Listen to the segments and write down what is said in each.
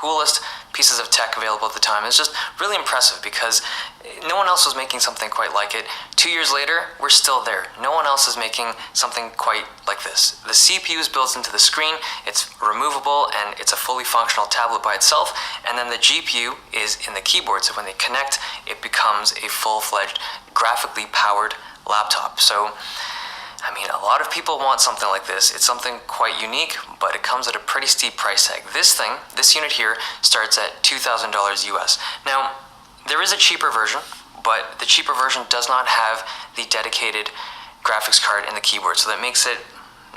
coolest pieces of tech available at the time. It's just really impressive because no one else was making something quite like it. 2 years later, we're still there. No one else is making something quite like this. The CPU is built into the screen, it's removable, and it's a fully functional tablet by itself, and then the GPU is in the keyboard, so when they connect, it becomes a full-fledged, graphically powered laptop. So I mean, a lot of people want something like this. It's something quite unique, but it comes at a pretty steep price tag. This unit here, starts at $2,000 US. Now, there is a cheaper version, but the cheaper version does not have the dedicated graphics card in the keyboard, so that makes it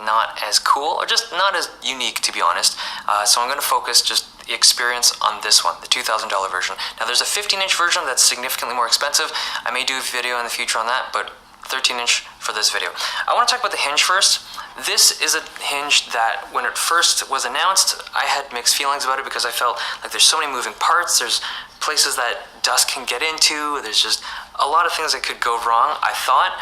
not as cool, or just not as unique, to be honest. So I'm going to focus just the experience on this one, the $2,000 version. Now, there's a 15-inch version that's significantly more expensive. I may do a video in the future on that, but 13-inch for this video. I want to talk about the hinge first. This is a hinge that, when it first was announced, I had mixed feelings about it because I felt like there's so many moving parts, there's places that dust can get into, there's just a lot of things that could go wrong. I thought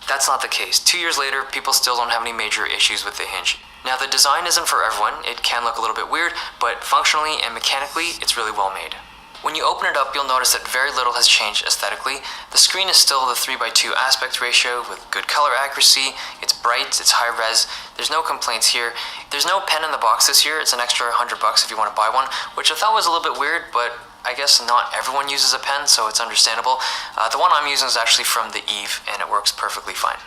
that's not the case. 2 years later, people still don't have any major issues with the hinge. Now, the design isn't for everyone. It can look a little bit weird, but functionally and mechanically, it's really well made. When you open it up, you'll notice that very little has changed aesthetically. The screen is still the 3:2 aspect ratio with good color accuracy. It's bright, it's high res. There's no complaints here. There's no pen in the box this year. It's an extra $100 if you want to buy one, which I thought was a little bit weird, but I guess not everyone uses a pen, so it's understandable. The one I'm using is actually from the Eve, and it works perfectly fine.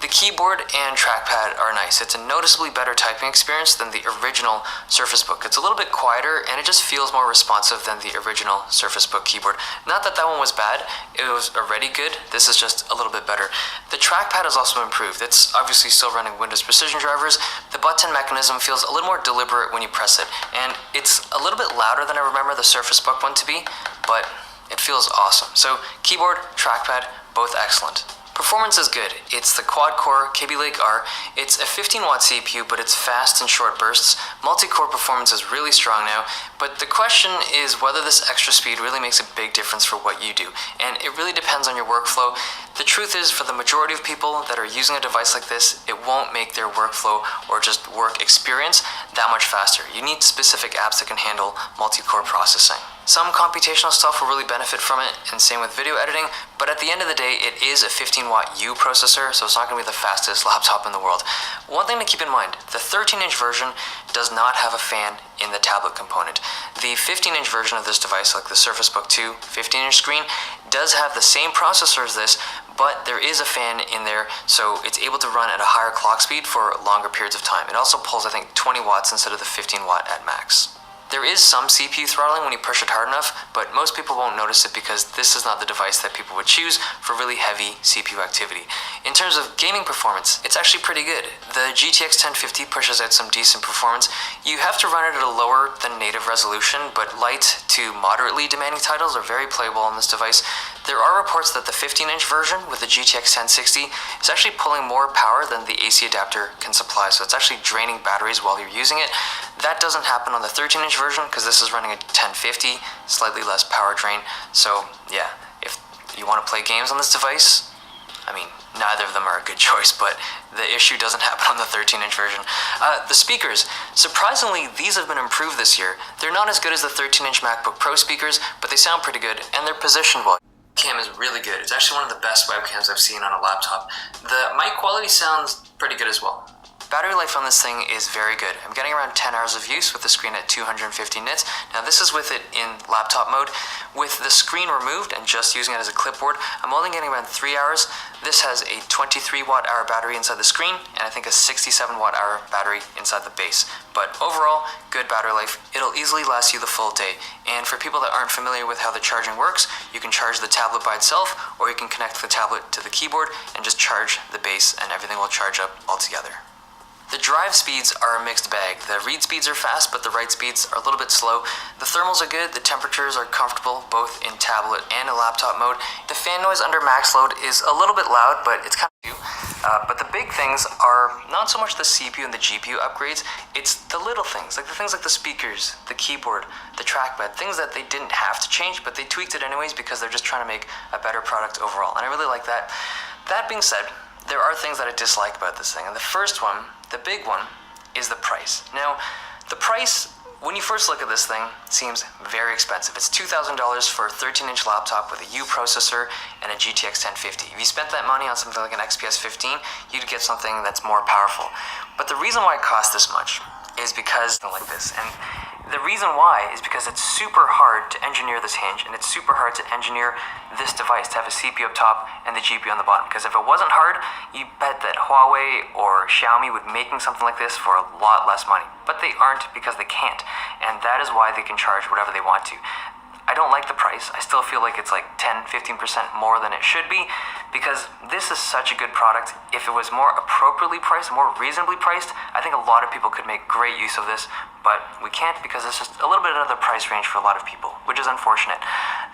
The keyboard and trackpad are nice. It's a noticeably better typing experience than the original Surface Book. It's a little bit quieter, and it just feels more responsive than the original Surface Book keyboard. Not that that one was bad, it was already good. This is just a little bit better. The trackpad has also improved. It's obviously still running Windows Precision drivers. The button mechanism feels a little more deliberate when you press it, and it's a little bit louder than I remember the Surface Book one to be, but it feels awesome. So keyboard, trackpad, both excellent. Performance is good. It's the quad-core Kaby Lake R. It's a 15-watt CPU, but it's fast and short bursts. Multi-core performance is really strong now, but the question is whether this extra speed really makes a big difference for what you do, and it really depends on your workflow. The truth is, for the majority of people that are using a device like this, it won't make their workflow or just work experience that much faster. You need specific apps that can handle multi-core processing. Some computational stuff will really benefit from it, and same with video editing, but at the end of the day, it is a 15-watt U processor, so it's not going to be the fastest laptop in the world. One thing to keep in mind, the 13-inch version does not have a fan in the tablet component. The 15-inch version of this device, like the Surface Book 2 15-inch screen, does have the same processor as this, but there is a fan in there, so it's able to run at a higher clock speed for longer periods of time. It also pulls, I think, 20 watts instead of the 15 watt at max. There is some CPU throttling when you push it hard enough, but most people won't notice it because this is not the device that people would choose for really heavy CPU activity. In terms of gaming performance, it's actually pretty good. The GTX 1050 pushes out some decent performance. You have to run it at a lower than native resolution, but light to moderately demanding titles are very playable on this device. There are reports that the 15-inch version with the GTX 1060 is actually pulling more power than the AC adapter can supply, so it's actually draining batteries while you're using it. That doesn't happen on the 13-inch version because this is running a 1050, slightly less power drain. So yeah, if you want to play games on this device, I mean, neither of them are a good choice, but the issue doesn't happen on the 13-inch version. The speakers, surprisingly, these have been improved this year. They're not as good as the 13-inch MacBook Pro speakers, but they sound pretty good, and they're positioned well. Cam is really good. It's actually one of the best webcams I've seen on a laptop. The mic quality sounds pretty good as well. Battery life on this thing is very good. I'm getting around 10 hours of use with the screen at 250 nits. Now this is with it in laptop mode. With the screen removed and just using it as a clipboard, I'm only getting around 3 hours. This has a 23 watt-hour battery inside the screen, and I think a 67 watt-hour battery inside the base. But overall, good battery life. It'll easily last you the full day. And for people that aren't familiar with how the charging works, you can charge the tablet by itself, or you can connect the tablet to the keyboard and just charge the base, and everything will charge up altogether. The drive speeds are a mixed bag. The read speeds are fast, but the write speeds are a little bit slow. The thermals are good, the temperatures are comfortable, both in tablet and a laptop mode. The fan noise under max load is a little bit loud, but it's kind of cute. But the big things are not so much the CPU and the GPU upgrades, it's the little things, like the speakers, the keyboard, the trackpad, things that they didn't have to change, but they tweaked it anyways because they're just trying to make a better product overall, and I really like that. That being said, there are things that I dislike about this thing, and the first one, the big one, is the price. Now, the price when you first look at this thing, it seems very expensive. It's $2,000 for a 13-inch laptop with a U processor and a GTX 1050. If you spent that money on something like an XPS 15, you'd get something that's more powerful. But the reason why it costs this much is because like this. And the reason why is because it's super hard to engineer this hinge, and it's super hard to engineer this device to have a CPU up top and the GPU on the bottom. Because if it wasn't hard, you bet that Huawei or Xiaomi would be making something like this for a lot less money. But they aren't, because they can't. And that is why they can charge whatever they want to. I don't like the price. I still feel like it's like 10-15% more than it should be, because this is such a good product. If it was more appropriately priced, more reasonably priced, I think a lot of people could make great use of this, but we can't because it's just a little bit out of the price range for a lot of people, which is unfortunate.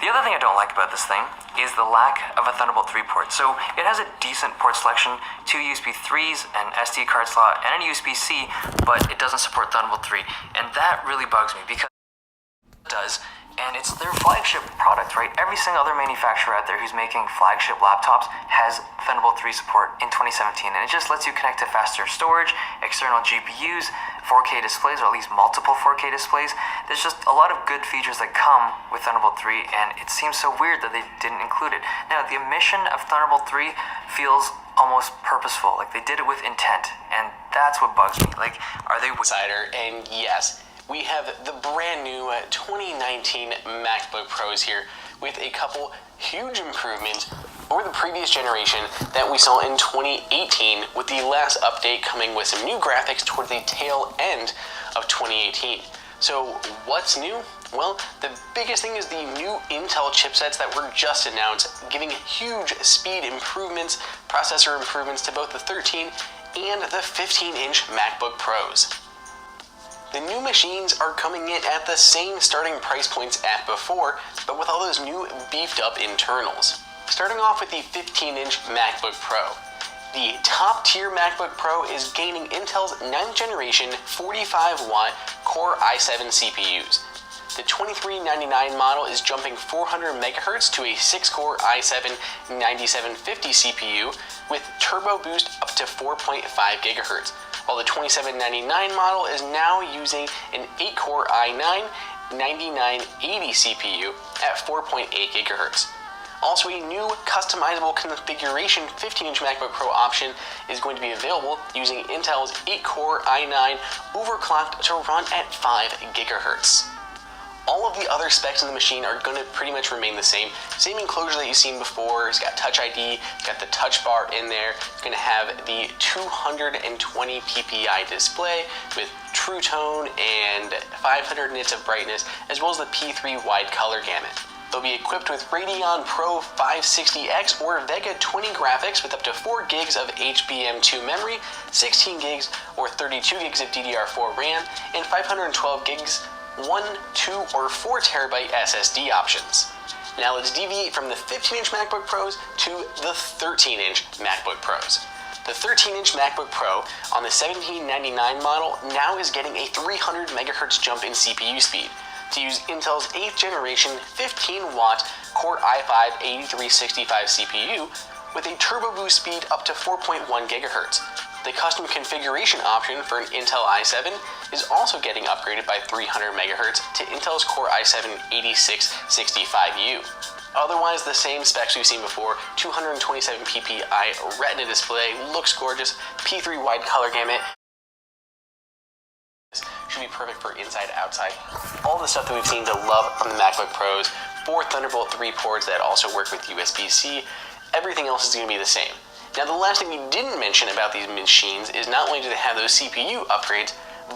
The other thing I don't like about this thing is the lack of a Thunderbolt 3 port. So it has a decent port selection, 2 USB 3s, an SD card slot, and an USB-C, but it doesn't support Thunderbolt 3, and that really bugs me because it does. And it's their flagship product, right? Every single other manufacturer out there who's making flagship laptops has Thunderbolt 3 support in 2017, and it just lets you connect to faster storage, external GPUs, 4K displays, or at least multiple 4K displays. There's just a lot of good features that come with Thunderbolt 3, and it seems so weird that they didn't include it. Now, the omission of Thunderbolt 3 feels almost purposeful, like they did it with intent, and that's what bugs me. Like, are they Insider? And yes, we have the brand new 2019 MacBook Pros here with a couple huge improvements over the previous generation that we saw in 2018, with the last update coming with some new graphics toward the tail end of 2018. So what's new? Well, the biggest thing is the new Intel chipsets that were just announced, giving huge speed improvements, processor improvements to both the 13 and the 15-inch MacBook Pros. The new machines are coming in at the same starting price points as before, but with all those new beefed up internals. Starting off with the 15-inch MacBook Pro. The top tier MacBook Pro is gaining Intel's 9th generation 45-watt Core i7 CPUs. The $2399 model is jumping 400 MHz to a 6-core i7 9750 CPU with turbo boost up to 4.5 GHz. While the $2799 model is now using an 8-core i9 9980 CPU at 4.8 GHz. Also, a new customizable configuration 15-inch MacBook Pro option is going to be available using Intel's 8-core i9 overclocked to run at 5 GHz. All of the other specs in the machine are going to pretty much remain the same. Same enclosure that you've seen before. It's got Touch ID, got the touch bar in there. It's going to have the 220 ppi display with True Tone and 500 nits of brightness, as well as the P3 wide color gamut. They'll be equipped with Radeon Pro 560X or Vega 20 graphics with up to 4 gigs of HBM2 memory, 16 gigs or 32 gigs of DDR4 RAM, and 512 gigs 1, 2, or 4 terabyte SSD options. Now let's deviate from the 15-inch MacBook Pros to the 13-inch MacBook Pros. The 13-inch MacBook Pro on the $1799 model now is getting a 300 MHz jump in CPU speed to use Intel's 8th generation 15-watt Core i5-8365 CPU with a turbo boost speed up to 4.1 GHz. The custom configuration option for an Intel i7 is also getting upgraded by 300 MHz to Intel's Core i7-8665U. Otherwise, the same specs we've seen before, 227 ppi Retina display, looks gorgeous, P3 wide color gamut, should be perfect for inside outside. All the stuff that we've seen to love from the MacBook Pros, 4 Thunderbolt 3 ports that also work with USB-C, everything else is going to be the same. Now, the last thing we didn't mention about these machines is not only do they have those CPU upgrades,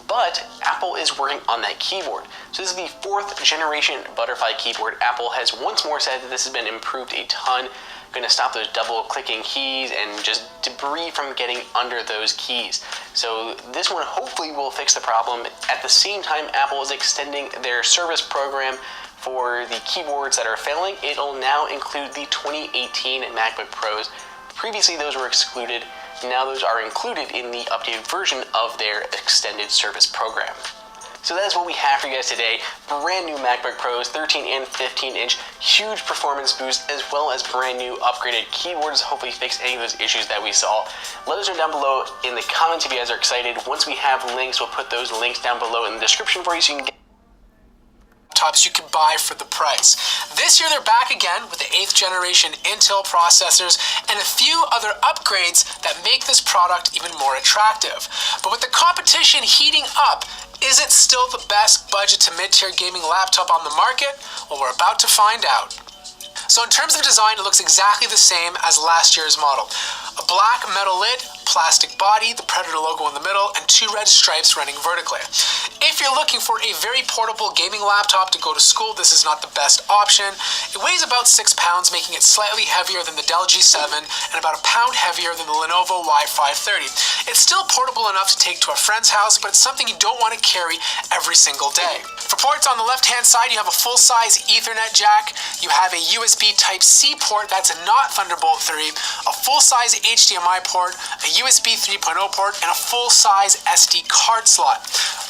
but Apple is working on that keyboard. So this is the 4th generation Butterfly keyboard. Apple has once more said that this has been improved a ton, going to stop those double clicking keys and just debris from getting under those keys. So this one hopefully will fix the problem. At the same time, Apple is extending their service program for the keyboards that are failing. It'll now include the 2018 MacBook Pros. Previously, those were excluded. Now those are included in the updated version of their extended service program. So that's what we have for you guys today. Brand new MacBook Pros, 13 and 15 inch, huge performance boost, as well as brand new upgraded keyboards. Hopefully fix any of those issues that we saw. Let us know down below in the comments if you guys are excited. Once we have links, we'll put those links down below in the description for you so you can get laptops you can buy for the price. This year they're back again with the 8th generation Intel processors and a few other upgrades that make this product even more attractive. But with the competition heating up, is it still the best budget to mid-tier gaming laptop on the market? Well, we're about to find out. So in terms of design, it looks exactly the same as last year's model. A black metal lid, plastic body, the Predator logo in the middle, and 2 red stripes running vertically. If you're looking for a very portable gaming laptop to go to school, this is not the best option. It weighs about 6 pounds, making it slightly heavier than the Dell G7 and about a pound heavier than the Lenovo Y530. It's still portable enough to take to a friend's house, but it's something you don't want to carry every single day. For ports on the left-hand side, you have a full-size Ethernet jack, you have a USB Type-C port that's not Thunderbolt 3, a full-size HDMI port, a USB 3.0 port, and a full-size SD card slot.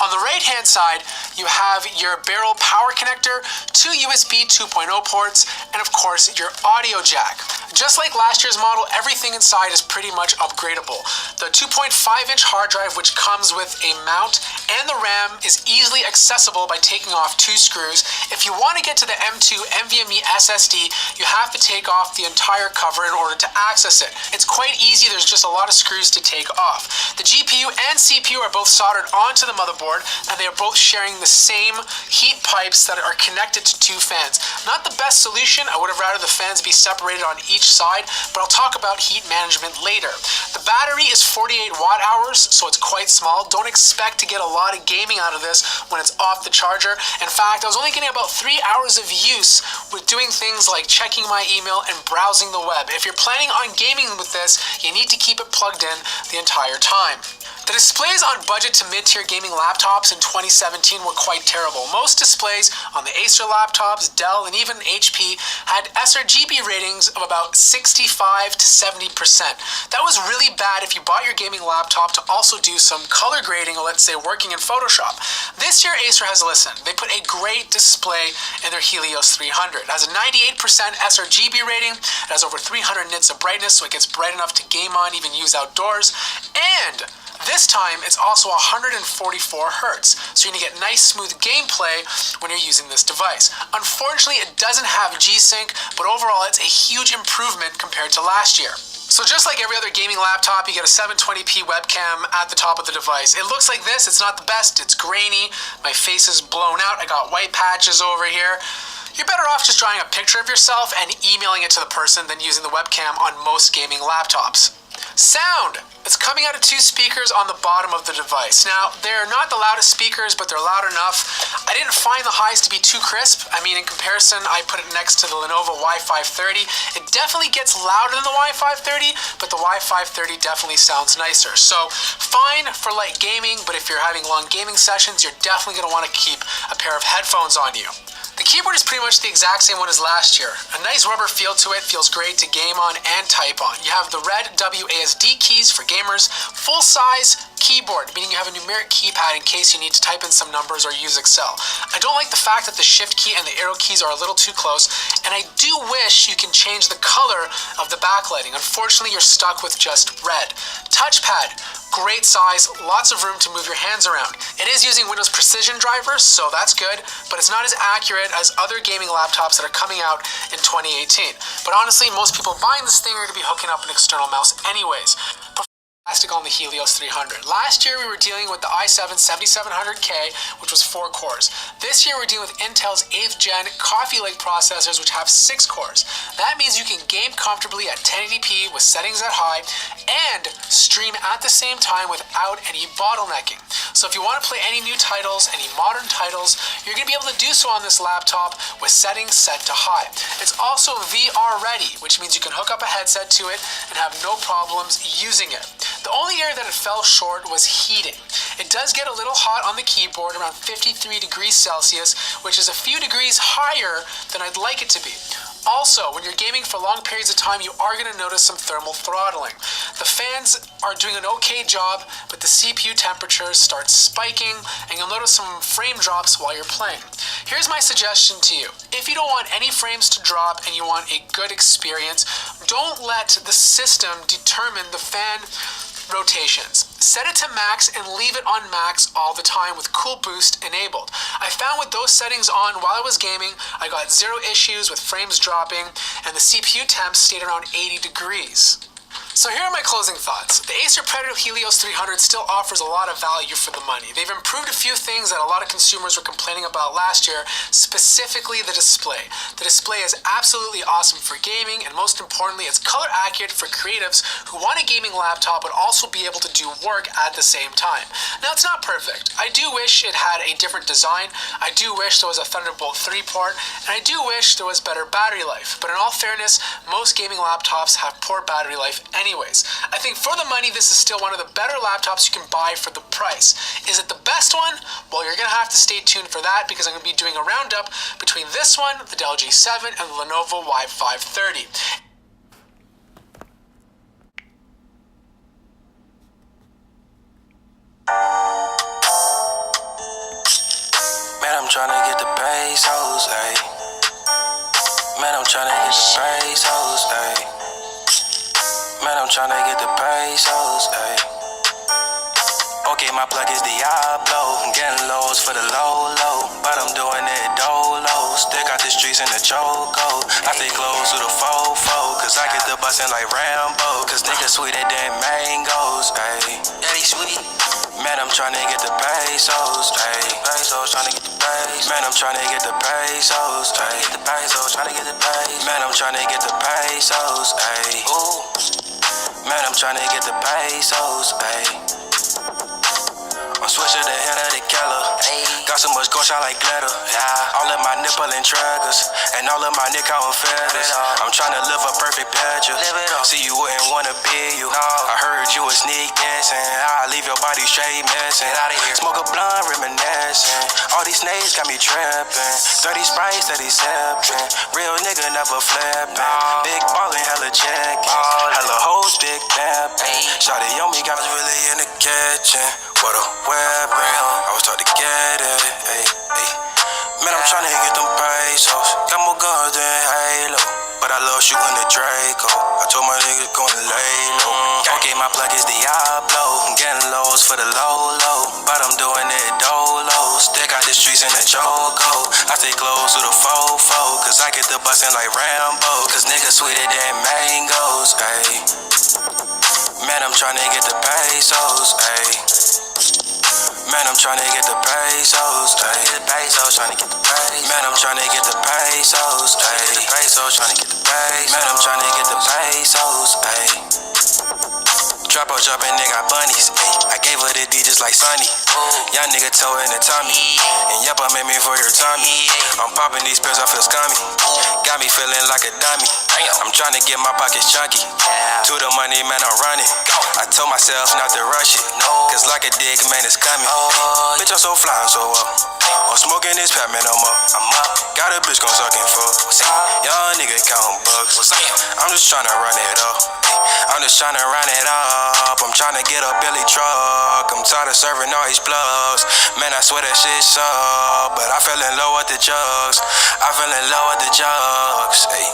On the right-hand side, you have your barrel power connector, 2 USB 2.0 ports, and of course, your audio jack. Just like last year's model, everything inside is pretty much upgradable. The 2.5-inch hard drive, which comes with a mount, and the RAM is easily accessible by taking off 2 screws. If you want to get to the M2 NVMe SSD, you have to take off the entire cover in order to access it. It's quite easy, there's just a lot of screws to take off. The GPU and CPU are both soldered onto the motherboard, and they are both sharing the same heat pipes that are connected to 2 fans. Not the best solution, I would have rather the fans be separated on each side, but I'll talk about heat management later. The battery is 48 watt hours, so it's quite small. Don't expect to get a lot of gaming out of this when it's off the charger. In fact, I was only getting about 3 hours of use with doing things like checking my email and browsing the web. If you're planning on gaming with this, you need to keep it plugged in the entire time. The displays on budget to mid-tier gaming laptops in 2017 were quite terrible. Most displays on the Acer laptops, Dell, and even HP had sRGB ratings of about 65 to 70%. That was really bad if you bought your gaming laptop to also do some color grading, or let's say working in Photoshop. This year, Acer has listened. They put a great display in their Helios 300. It has a 98% sRGB rating. It has over 300 nits of brightness, so it gets bright enough to game on, even use outdoors. And this time, it's also 144 hertz, so you're going to get nice, smooth gameplay when you're using this device. Unfortunately, it doesn't have G-Sync, but overall, it's a huge improvement compared to last year. So just like every other gaming laptop, you get a 720p webcam at the top of the device. It looks like this. It's not the best. It's grainy. My face is blown out. I got white patches over here. You're better off just drawing a picture of yourself and emailing it to the person than using the webcam on most gaming laptops. Sound! It's coming out of 2 speakers on the bottom of the device. Now, they're not the loudest speakers, but they're loud enough. I didn't find the highs to be too crisp. I mean, in comparison, I put it next to the Lenovo Y530. It definitely gets louder than the Y530, but the Y530 definitely sounds nicer. So, fine for light gaming, but if you're having long gaming sessions, you're definitely going to want to keep a pair of headphones on you. The keyboard is pretty much the exact same one as last year. A nice rubber feel to it, feels great to game on and type on. You have the red WASD keys for gamers, full-size keyboard, meaning you have a numeric keypad in case you need to type in some numbers or use Excel. I don't like the fact that the shift key and the arrow keys are a little too close, and I do wish you can change the color of the backlighting. Unfortunately, you're stuck with just red. Touchpad, great size, lots of room to move your hands around. It is using Windows Precision drivers, so that's good, but it's not as accurate as other gaming laptops that are coming out in 2018. But honestly, most people buying this thing are going to be hooking up an external mouse anyways. Plastic on the Helios 300. Last year we were dealing with the i7 7700K, which was 4 cores. This year we're dealing with Intel's 8th gen Coffee Lake processors, which have 6 cores. That means you can game comfortably at 1080p with settings at high and stream at the same time without any bottlenecking. So if you want to play any new titles, any modern titles, you're going to be able to do so on this laptop with settings set to high. It's also VR ready, which means you can hook up a headset to it and have no problems using it. The only area that it fell short was heating. It does get a little hot on the keyboard, around 53 degrees Celsius, which is a few degrees higher than I'd like it to be. Also, when you're gaming for long periods of time, you are going to notice some thermal throttling. The fans are doing an okay job, but the CPU temperatures start spiking, and you'll notice some frame drops while you're playing. Here's my suggestion to you. If you don't want any frames to drop and you want a good experience, don't let the system determine the fan rotations. Set it to max and leave it on max all the time with Cool Boost enabled. I found with those settings on while I was gaming, I got zero issues with frames dropping, and the CPU temps stayed around 80 degrees. So here are my closing thoughts. The Acer Predator Helios 300 still offers a lot of value for the money. They've improved a few things that a lot of consumers were complaining about last year, specifically the display. The display is absolutely awesome for gaming, and most importantly, it's color accurate for creatives who want a gaming laptop but also be able to do work at the same time. Now, it's not perfect. I do wish it had a different design. I do wish there was a Thunderbolt 3 port, and I do wish there was better battery life. But in all fairness, most gaming laptops have poor battery life anyways. I think for the money, this is still one of the better laptops you can buy for the price. Is it the best one? Well, you're going to have to stay tuned for that because I'm going to be doing a roundup between this one, the Dell G7, and the Lenovo Y530. Man, I'm tryna get the pesos, ayy. Man, I'm tryna get the pesos, ayy. Man, I'm tryna get the pesos, ayy. Okay, my plug is Diablo. I'm getting lows for the low, but I'm doing it dolo. Stick out the streets in the choco. I stay close to the fofo, cause I get the bustin' like Rambo. Cause niggas sweeter than mangoes, ayy. Daddy sweet. Man, I'm tryna get the pesos, ayy. Pesos, tryna get the pesos. Man, I'm tryna get the pesos, ayy. Get the pesos, tryna get the pesos. Man, I'm tryna get the pesos, ayy. Ooh. Man, I'm tryna get the pesos, ayy. I'm switching the head of the killer. Got so much gold shine like glitter. All of my nipple and triggers, and all of my nick out feathers. I'm tryna live a perfect picture. See, you wouldn't wanna be you. I heard you was sneak dancing. I leave your body straight missing. Smoke a blunt, reminiscing. All these snakes got me tripping. 30 sprites, 30 sipping. Real nigga never flipping. Big ballin', hella chicken. Hella hoes, big pimpin'. Shawty on me, got us really in the kitchen. What a weapon, I was taught to get it, ayy, ayy. Man, I'm tryna get them pesos. Got more guns than Halo, but I love shooting the Draco. I told my niggas gonna lay low. Okay, my plug is Diablo. I'm getting lows for the low, but I'm doing it dolo. Stick out the streets in the choco. I stay close to the fofo, cause I get the bustin' like Rambo. Cause niggas sweeter than mangoes, ayy. Man, I'm tryna get the pesos, ayy. Man, I'm tryna get the pesos, ayy. Tryna get the pesos. Man, I'm tryna get the pesos, ayy. Tryna get the pesos. Man, I'm tryna get the pesos, ayy. Trappo jumping, nigga, got bunnies, ayy. I gave her the D just like Sonny. Young nigga toe in the tummy. And yup, I made me for your tummy. I'm popping these pills, I feel scummy. Got me feeling like a dummy. I'm tryna get my pockets chunky. To the money, man, I'm running. I told myself not to rush it. Cause like a dig, man, it's coming. Bitch, I'm so fly, I'm so up. I'm smoking this pep, man, I'm up. Got a bitch gon' suck and fuck. Young nigga counting bucks. I'm just tryna run it up. I'm just tryna run it up. I'm tryna get a Billy truck. I'm tired of serving all these plugs. Man, I swear that shit suck. But I fell in love with the jugs. I fell in love with the jugs. Ay.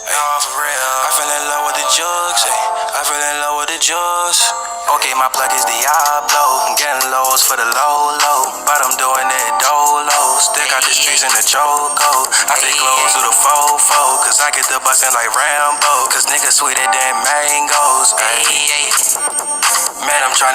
Ay. For real. I fell in love with the jugs. Ay. I fell in love with the jugs. Okay, my plug is Diablo. I'm getting lows for the low, but I'm doing it dolo. Stick out the streets in the choco. I stay close to the fofo, cause I get the bustin' like Rambo. Cause niggas sweeter than mangoes, ayy. Man, I'm tryna